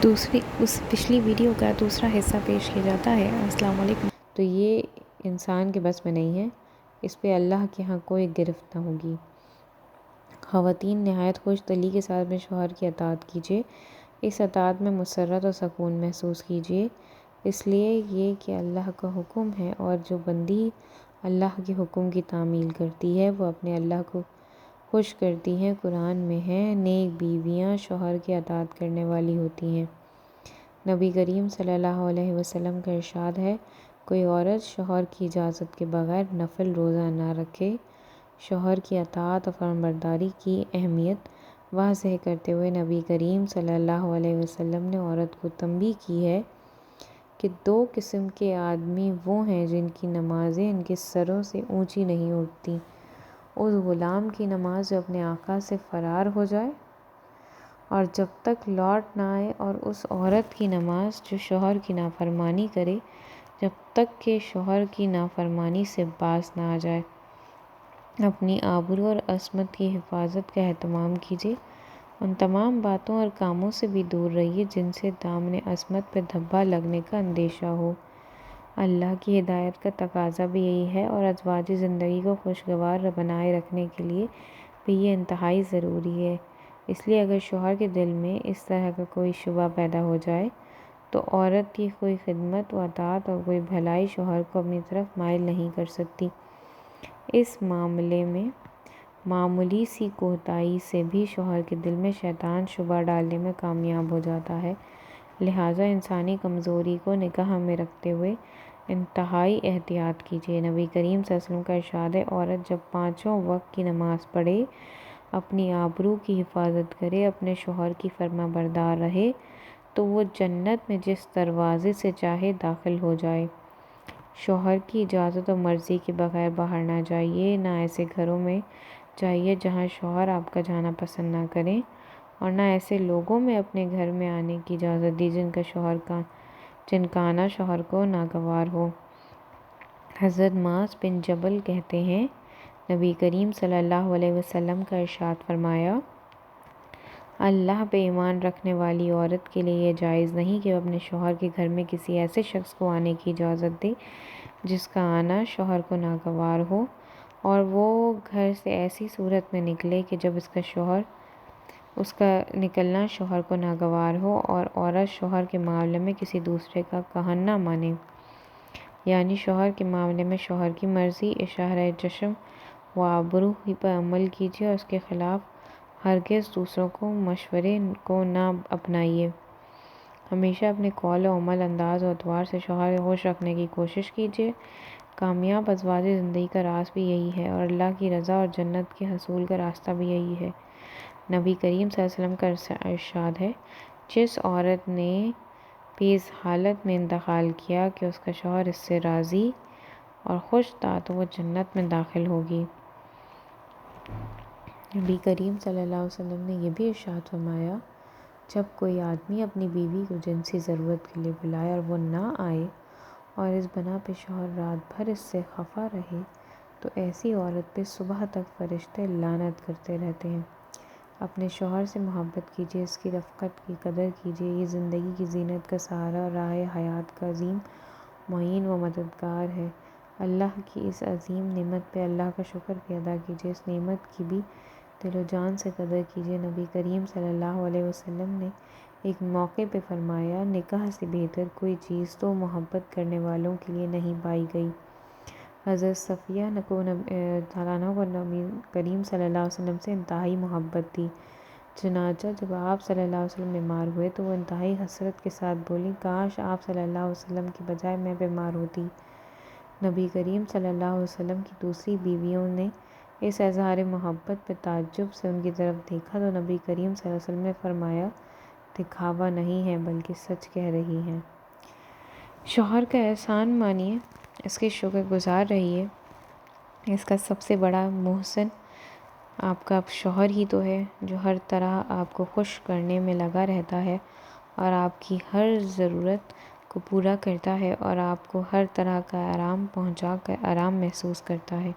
پچھلی ویڈیو کا دوسرا حصہ پیش کیا جاتا ہے۔ السلام علیکم۔ تو یہ انسان کے بس میں نہیں ہے، اس پہ اللہ کے ہاں کوئی گرفت نہ ہوگی۔ خواتین نہایت خوش دلی کے ساتھ اپنے شوہر کی اطاعت کیجیے، اس اطاعت میں مسرت اور سکون محسوس کیجیے، اس لیے یہ کہ اللہ کا حکم ہے، اور جو بندی اللہ کے حکم کی تعمیل کرتی ہے وہ اپنے اللہ کو خوش کرتی ہیں۔ قرآن میں ہے، نیک بیویاں شوہر کی اطاعت کرنے والی ہوتی ہیں۔ نبی کریم صلی اللہ علیہ وسلم کا ارشاد ہے، کوئی عورت شوہر کی اجازت کے بغیر نفل روزہ نہ رکھے۔ شوہر کی اطاعت اور فرمانبرداری کی اہمیت واضح کرتے ہوئے نبی کریم صلی اللہ علیہ وسلم نے عورت کو تنبیہ کی ہے کہ دو قسم کے آدمی وہ ہیں جن کی نمازیں ان کے سروں سے اونچی نہیں اٹھتیں، اس غلام کی نماز جو اپنے آقا سے فرار ہو جائے اور جب تک لوٹ نہ آئے، اور اس عورت کی نماز جو شوہر کی نافرمانی کرے جب تک کہ شوہر کی نافرمانی سے باز نہ آ جائے۔ اپنی آبرو اور عصمت کی حفاظت کا اہتمام کیجیے، ان تمام باتوں اور کاموں سے بھی دور رہیے جن سے دامن عصمت پہ دھبا لگنے کا اندیشہ ہو۔ اللہ کی ہدایت کا تقاضا بھی یہی ہے، اور ازواجی زندگی کو خوشگوار بنائے رکھنے کے لیے بھی یہ انتہائی ضروری ہے۔ اس لیے اگر شوہر کے دل میں اس طرح کا کوئی شبہ پیدا ہو جائے تو عورت کی کوئی خدمت و اطاعت اور کوئی بھلائی شوہر کو اپنی طرف مائل نہیں کر سکتی۔ اس معاملے میں معمولی سی کوتاہی سے بھی شوہر کے دل میں شیطان شبہ ڈالنے میں کامیاب ہو جاتا ہے، لہٰذا انسانی کمزوری کو نگاہ میں رکھتے ہوئے انتہائی احتیاط کیجیے۔ نبی کریم صلی اللہ علیہ وسلم کا ارشاد ہے، عورت جب پانچوں وقت کی نماز پڑھے، اپنی آبرو کی حفاظت کرے، اپنے شوہر کی فرما بردار رہے تو وہ جنت میں جس دروازے سے چاہے داخل ہو جائے۔ شوہر کی اجازت اور مرضی کے بغیر باہر نہ جائیے، نہ ایسے گھروں میں جائیے جہاں شوہر آپ کا جانا پسند نہ کریں، اور نہ ایسے لوگوں میں اپنے گھر میں آنے کی اجازت دی جن کا آنا شوہر کو ناگوار ہو۔ حضرت معاذ بن جبل کہتے ہیں، نبی کریم صلی اللہ علیہ وسلم کا ارشاد فرمایا، اللہ پہ ایمان رکھنے والی عورت کے لیے یہ جائز نہیں کہ وہ اپنے شوہر کے گھر میں کسی ایسے شخص کو آنے کی اجازت دے جس کا آنا شوہر کو ناگوار ہو، اور وہ گھر سے ایسی صورت میں نکلے کہ جب اس کا نکلنا شوہر کو ناگوار ہو، اور عورت شوہر کے معاملے میں کسی دوسرے کا کہنا نہ مانے، یعنی شوہر کے معاملے میں شوہر کی مرضی، اشارہ چشم و آبرو ہی پر عمل کیجیے، اور اس کے خلاف ہرگز دوسروں کو مشورے کو نہ اپنائیے۔ ہمیشہ اپنے قول و عمل، انداز و اطوار سے شوہر کو خوش رکھنے کی کوشش کیجیے۔ کامیاب ازواجی زندگی کا راز بھی یہی ہے، اور اللہ کی رضا اور جنت کے حصول کا راستہ بھی یہی ہے۔ نبی کریم صلی اللہ علیہ وسلم کا ارشاد ہے، جس عورت نے بھی اس حالت میں انتقال کیا کہ اس کا شوہر اس سے راضی اور خوش تھا تو وہ جنت میں داخل ہوگی۔ نبی کریم صلی اللہ علیہ وسلم نے یہ بھی ارشاد فرمایا، جب کوئی آدمی اپنی بیوی کو جنسی ضرورت کے لیے بلائے اور وہ نہ آئے، اور اس بنا پہ شوہر رات بھر اس سے خفا رہے، تو ایسی عورت پہ صبح تک فرشتے لعنت کرتے رہتے ہیں۔ اپنے شوہر سے محبت کیجیے، اس کی رفقت کی قدر کیجیے، یہ زندگی کی زینت کا سہارا اور راہ حیات کا عظیم معین و مددگار ہے۔ اللہ کی اس عظیم نعمت پہ اللہ کا شکر بھی ادا کیجیے، اس نعمت کی بھی دل و جان سے قدر کیجیے۔ نبی کریم صلی اللہ علیہ وسلم نے ایک موقع پہ فرمایا، نکاح سے بہتر کوئی چیز تو محبت کرنے والوں کے لیے نہیں پائی گئی۔ حضرت صفیہ کو نبی کریم صلی اللہ علیہ وسلم سے انتہائی محبت تھی، چنانچہ جب آپ صلی اللہ علیہ وسلم بیمار ہوئے تو وہ انتہائی حسرت کے ساتھ بولیں، کاش آپ صلی اللہ علیہ وسلم کی بجائے میں بیمار ہوتی۔ نبی کریم صلی اللہ علیہ وسلم کی دوسری بیویوں نے اس اظہار محبت پہ تعجب سے ان کی طرف دیکھا تو نبی کریم صلی اللہ علیہ وسلم نے فرمایا، دکھاوا نہیں ہے بلکہ سچ کہہ رہی ہیں۔ شوہر کا احسان مانیے، اس کے شکر گزار رہیے۔ اس کا سب سے بڑا محسن آپ کا شوہر ہی تو ہے، جو ہر طرح آپ کو خوش کرنے میں لگا رہتا ہے، اور آپ کی ہر ضرورت کو پورا کرتا ہے، اور آپ کو ہر طرح کا آرام پہنچا کر آرام محسوس کرتا ہے۔